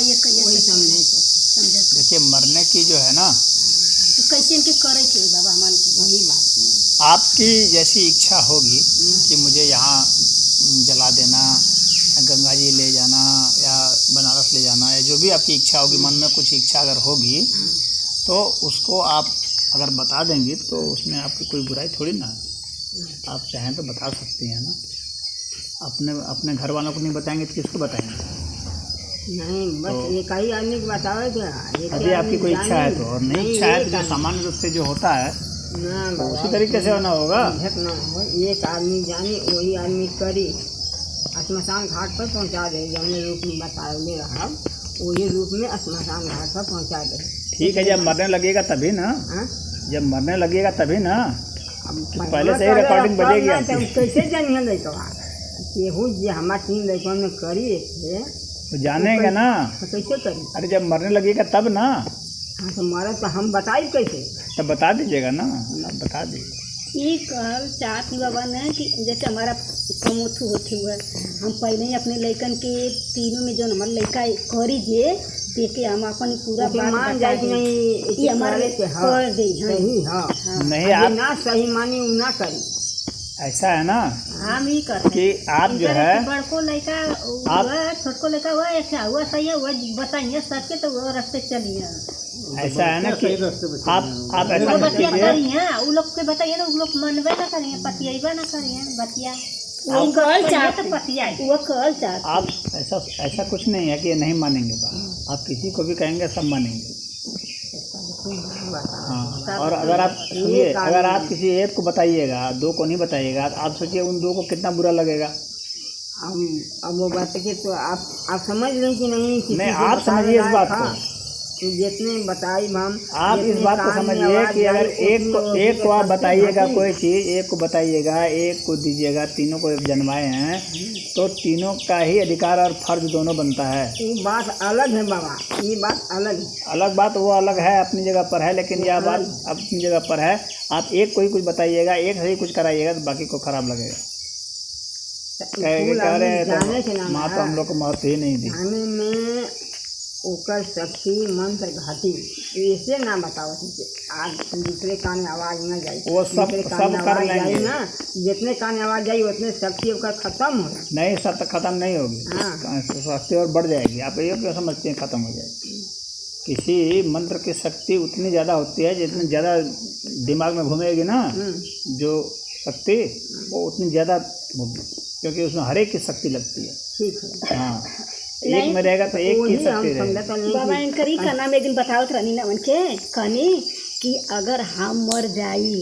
वही समझे। देखिए मरने की जो है ना, तो कैसे इनके करे के बाबा मन के वही बात। आपकी जैसी इच्छा होगी कि मुझे यहाँ जला देना, गंगा जी ले जाना या बनारस ले जाना, या जो भी आपकी इच्छा होगी, मन में कुछ इच्छा अगर होगी तो उसको आप अगर बता देंगी तो उसमें आपकी कोई बुराई थोड़ी ना है। आप चाहें तो बता सकती हैं ना। अपने घर वालों को नहीं बताएंगे तो किसको बताएंगे? नहीं, बस तो एक ही आदमी को बताओ क्या? अभी आपकी कोई इच्छा है तो, और नहीं इच्छा है तो जो सामान्य रूप से जो होता है तो उसी तरीके से होना होगा। एक आदमी जाने वही आदमी करी, श्मशान घाट पर पहुंचा दे, जौने रूप में बताए रहा वही रूप में श्मशान घाट पर पहुंचा दे। ठीक है, जब मरने लगेगा तभी ना। जब मरने लगेगा तभी ना, तो पहले से ही रिकॉर्डिंग बजेगी आपकी। कैसे जानिए लड़का केहू जो हमारे 3 लड़कों में करी तो जानेंगे ना। तो कैसे करी? अरे जब मरने लगेगा तब ना। हाँ तो मरा तो हम बताइए कैसे? तब बता दीजिएगा ना, आप बता दीजिए। ये कल चाहत बाबा ने कि जैसे हमारा कमोथू होते हुए हम पहले ही अपने लड़कन के तीनों में जो हमारे लड़का करी जे देखे हम अपन पूरा बात मान जाए कि नहीं, ये हमारे कर दे। सही हाँ, नहीं आप ना सही मानी ना करी। ऐसा है ना, हम ही करते कि आप जो है बड़को लड़का हुआ छोटको लड़का हुआ ऐसा हुआ सही है हुआ बताइए सबके तो वो रास्ते चलिए। ऐसा है ना कि आप ऐसा बतिया करिए वो लोग के बताइए तो वो लोग मनबे ना करिए, पतियाबा ना करिए बतिया वो कल चाहते पतिया वो कल चाहते। आप ऐसा कुछ नहीं है कि ये नहीं मानेंगे बात। आप किसी को भी कहेंगे सब मानेंगे। हाँ, और अगर आप सुनिए, अगर आप किसी एक को बताइएगा 2 को नहीं बताइएगा, आप सोचिए उन 2 को कितना बुरा लगेगा। अब वो बात के तो आप समझ लें कि नहीं आप समझिए इस बात को। जितने बताई हम आप इस बात को समझिए कि अगर एक को आप बताइएगा कोई चीज़, एक को बताइएगा, एक को दीजिएगा, तीनों को जन्माए हैं तो तीनों का ही अधिकार और फर्ज दोनों बनता है। ये बात अलग है बाबा, ये बात अलग है। अलग बात वो अलग है, अपनी जगह पर है, लेकिन यह बात अपनी जगह पर है। आप एक को ही कुछ बताइएगा, एक से ही कुछ कराइएगा तो बाकी को खराब लगेगा। कह रहे तो माँ तो हम लोग को मौत ही नहीं दी। ओकर शक्ति मंत्र घाटी ऐसे ना बताओ आज दूसरे कान आवाज ना जाए, वो सब कर लेंगे ना। जितने कान आवाज जाए उतने शक्ति ओकर खत्म हो नहीं, सब तक खत्म नहीं होगी। शक्ति और बढ़ जाएगी। आप ये क्यों समझते हैं खत्म हो जाएगी? किसी मंत्र की शक्ति उतनी ज़्यादा होती है जितनी ज़्यादा दिमाग में घूमेगी ना जो शक्ति, वो उतनी ज़्यादा होगी, क्योंकि उसमें हर एक की शक्ति लगती है। ठीक है हाँ, एक में रहेगा तो एक की शक्ति रहेगी। बाबा इनकरी का नाम एक दिन बतावत रहनी ना उनके कहनी कि अगर हम मर जाई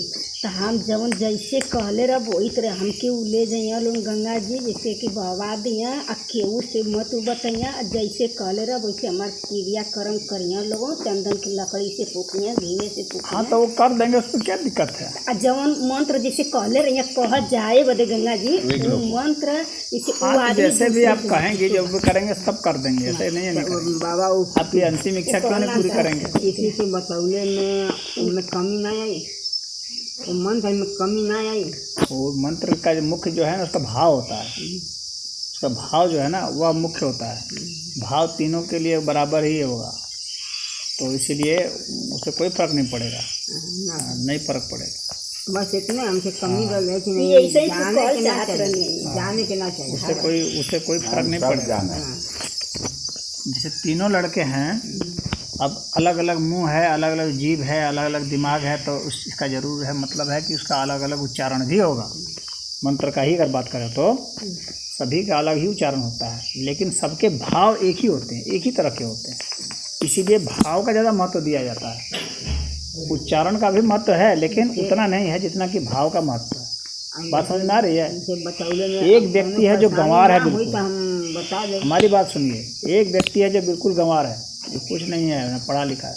तो हम जवन जैसे कहले रह वही तरह हमके उ ले जाइए लोग गंगा जी, जैसे कि बहवा दिया आ केहू से मत बतैया, जैसे कहले रह वैसे हमार क्रियाक्रम करिए लोगों, चंदन की लकड़ी से फूकिए, घी से फूकिए। हाँ तो वो कर देंगे, उसमें क्या दिक्कत है? आ जवन मंत्र जैसे कहले रहिए कह जाए बदे गंगा जी मंत्र जैसे भी आप कहेंगे जो भी करेंगे सब कर देंगे। ऐसे नहीं है बाबा आपकी अंतिम इच्छा क्यों नहीं पूरी करेंगे? किसी के बतौले में उनमें कमी ना आई, तो मंत्र में कमी ना आई। वो मंत्र का जो मुख्य जो है ना उसका भाव होता है, उसका भाव जो है ना वह मुख्य होता है। भाव तीनों के लिए बराबर ही होगा, तो इसीलिए उसे कोई फर्क नहीं पड़ेगा, नहीं फर्क पड़ेगा। बस इतने हमसे कमी रहे कि नहीं जाने के ना चाहिए, उससे कोई फर्क नहीं पड़ेगा। जैसे तीनों लड़के हैं, अब अलग अलग मुंह है, अलग अलग जीभ है, अलग अलग दिमाग है, तो इसका ज़रूर है मतलब है कि उसका अलग अलग उच्चारण भी होगा। मंत्र का ही अगर बात करें तो सभी का अलग ही उच्चारण होता है, लेकिन सबके भाव एक ही होते हैं, एक ही तरह के होते हैं। इसीलिए भाव का ज़्यादा महत्व दिया जाता है। उच्चारण का भी महत्व है, लेकिन उतना नहीं है जितना कि भाव का महत्व है। बात समझ में आ रही है? एक व्यक्ति है जो गंवार है बिल्कुल, हमारी बात सुनिए, एक व्यक्ति है जो बिल्कुल गंवार है, जो कुछ नहीं है, ना पढ़ा लिखा है,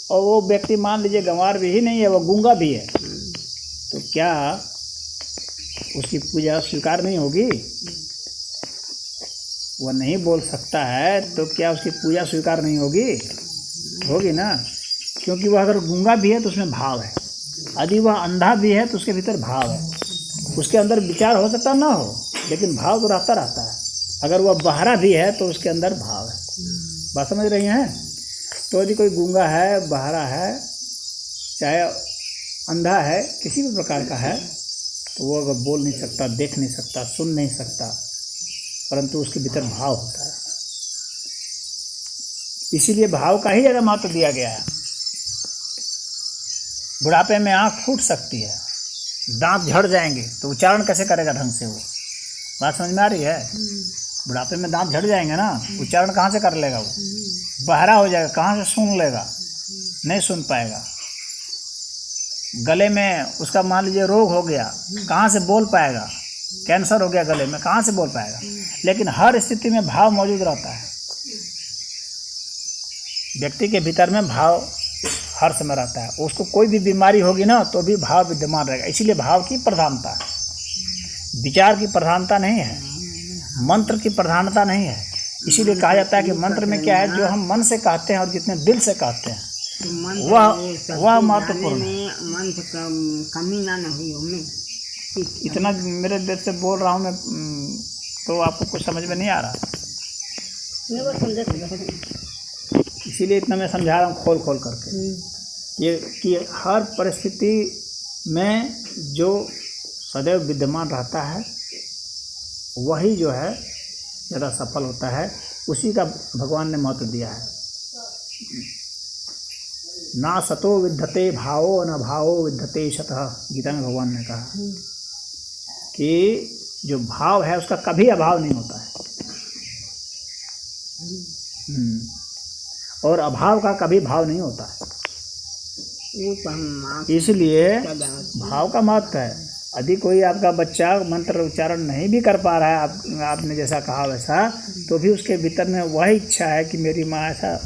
और वो व्यक्ति मान लीजिए गंवार भी ही नहीं है, वो गूंगा भी है, तो क्या उसकी पूजा स्वीकार नहीं होगी? वह नहीं बोल सकता है तो क्या उसकी पूजा स्वीकार नहीं होगी? होगी ना, क्योंकि वह अगर गूंगा भी है तो उसमें भाव है, यदि वह अंधा भी है तो उसके भीतर भाव है। उसके अंदर विचार हो सकता ना हो, लेकिन भाव तो रहता है। अगर वह बहरा भी है तो उसके अंदर भाव है। बात समझ रही हैं? तो यदि कोई गूंगा है, बहरा है, चाहे अंधा है, किसी भी प्रकार का है, तो वो अगर बोल नहीं सकता, देख नहीं सकता, सुन नहीं सकता, परंतु उसके भीतर भाव होता है। इसीलिए भाव का ही ज़्यादा महत्व दिया गया है। बुढ़ापे में आँख फूट सकती है, दांत झड़ जाएंगे, तो उच्चारण कैसे करेगा ढंग से वो? बात समझ में आ रही है? बुढ़ापे में दांत झड़ जाएंगे ना, उच्चारण कहाँ से कर लेगा वो? बहरा हो जाएगा, कहाँ से सुन लेगा? नहीं सुन पाएगा। गले में उसका मान लीजिए रोग हो गया, कहाँ से बोल पाएगा? कैंसर हो गया गले में, कहाँ से बोल पाएगा? लेकिन हर स्थिति में भाव मौजूद रहता है। व्यक्ति के भीतर में भाव हर समय रहता है। उसको कोई भी बीमारी होगी ना, तो भी भाव विद्यमान रहेगा। इसीलिए भाव की प्रधानता है, विचार की प्रधानता नहीं है, मंत्र की प्रधानता नहीं है। इसीलिए कहा जाता है कि मंत्र में क्या है, जो हम मन से कहते हैं और जितने दिल से कहते हैं वह महत्वपूर्ण है। कमी ना हुई हमें। इतना मेरे दिल से बोल रहा हूँ मैं, तो आपको कुछ समझ में नहीं आ रहा, इसीलिए इतना मैं समझा रहा हूँ खोल खोल करके। ये कि हर परिस्थिति में जो सदैव विद्यमान रहता है वही जो है ज़्यादा सफल होता है। उसी का भगवान ने महत्व दिया है। ना सतो विद्धते भावो न भावो विद्धते शतः, गीता में भगवान ने कहा कि जो भाव है उसका कभी अभाव नहीं होता है, और अभाव का कभी भाव नहीं होता है। इसलिए भाव का महत्व है। यदि कोई आपका बच्चा मंत्र उच्चारण नहीं भी कर पा रहा है, आपने जैसा कहा वैसा, तो भी उसके भीतर में वही इच्छा है कि मेरी माँ ऐसा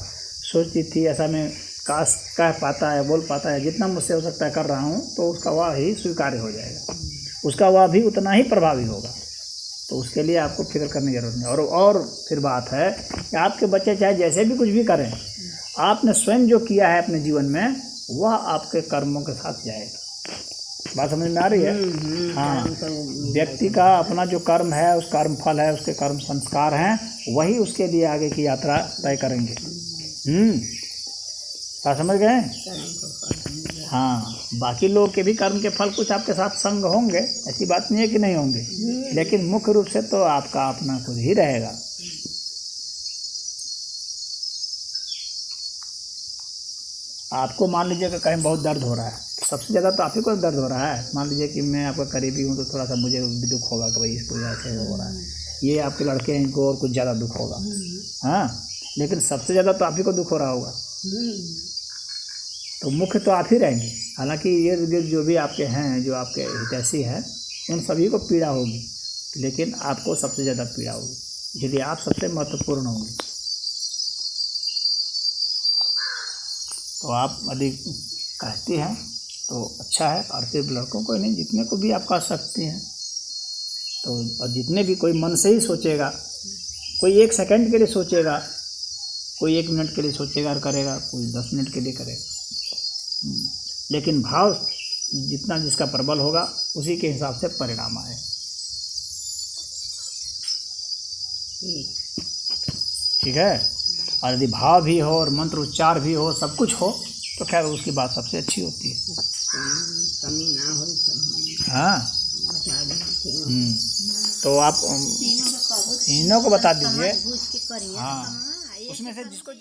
सोचती थी, ऐसा मैं काश कह पाता है, बोल पाता है, जितना मुझसे हो सकता है कर रहा हूँ, तो उसका वह ही स्वीकार्य हो जाएगा, उसका वह भी उतना ही प्रभावी होगा। तो उसके लिए आपको फिक्र करने की जरूरत नहीं। और फिर बात है कि आपके बच्चे चाहे जैसे भी कुछ भी करें, आपने स्वयं जो किया है अपने जीवन में, वह आपके कर्मों के साथ जाएगा। बात समझ में आ रही है? हाँ, व्यक्ति का अपना जो कर्म है, उस कर्म फल है, उसके कर्म संस्कार हैं, वही उसके लिए आगे की यात्रा तय करेंगे। बात समझ गए? हाँ, बाकी लोग के भी कर्म के फल कुछ आपके साथ संग होंगे, ऐसी बात नहीं है कि नहीं होंगे, लेकिन मुख्य रूप से तो आपका अपना खुद ही रहेगा। आपको मान लीजिए कि कहीं बहुत दर्द हो रहा है, सबसे ज़्यादा तो आप ही को दर्द हो रहा है। मान लीजिए कि मैं आपका करीबी हूँ, तो थोड़ा सा मुझे भी दुख होगा कि भाई इसको ऐसे हो रहा है। ये आपके लड़के हैं, इनको और कुछ ज़्यादा दुख होगा। हाँ, लेकिन सबसे ज़्यादा तो आप ही को दुख हो रहा होगा, तो मुख्य तो आप ही रहेंगे। हालांकि ये जो भी आपके हैं, जो आपके हितैषी हैं, उन सभी को पीड़ा होगी, लेकिन आपको सबसे ज़्यादा पीड़ा होगी, इसलिए आप सबसे महत्वपूर्ण होंगे। तो आप यदि कहती हैं तो अच्छा है, और सिर्फ लड़कों को ही नहीं, जितने को भी आप कह सकती हैं। तो और जितने भी कोई मन से ही सोचेगा, कोई 1 सेकंड के लिए सोचेगा, कोई 1 मिनट के लिए सोचेगा और करेगा, कोई 10 मिनट के लिए करेगा, लेकिन भाव जितना जिसका प्रबल होगा, उसी के हिसाब से परिणाम आए। ठीक है? और यदि भाव भी हो और मंत्र उच्चार भी हो, सब कुछ हो, तो खैर उसकी बात सबसे अच्छी होती है। कमी ना हो तो हाँ, तो आप तीनों को बता दीजिए। हाँ, उसमें से जिसको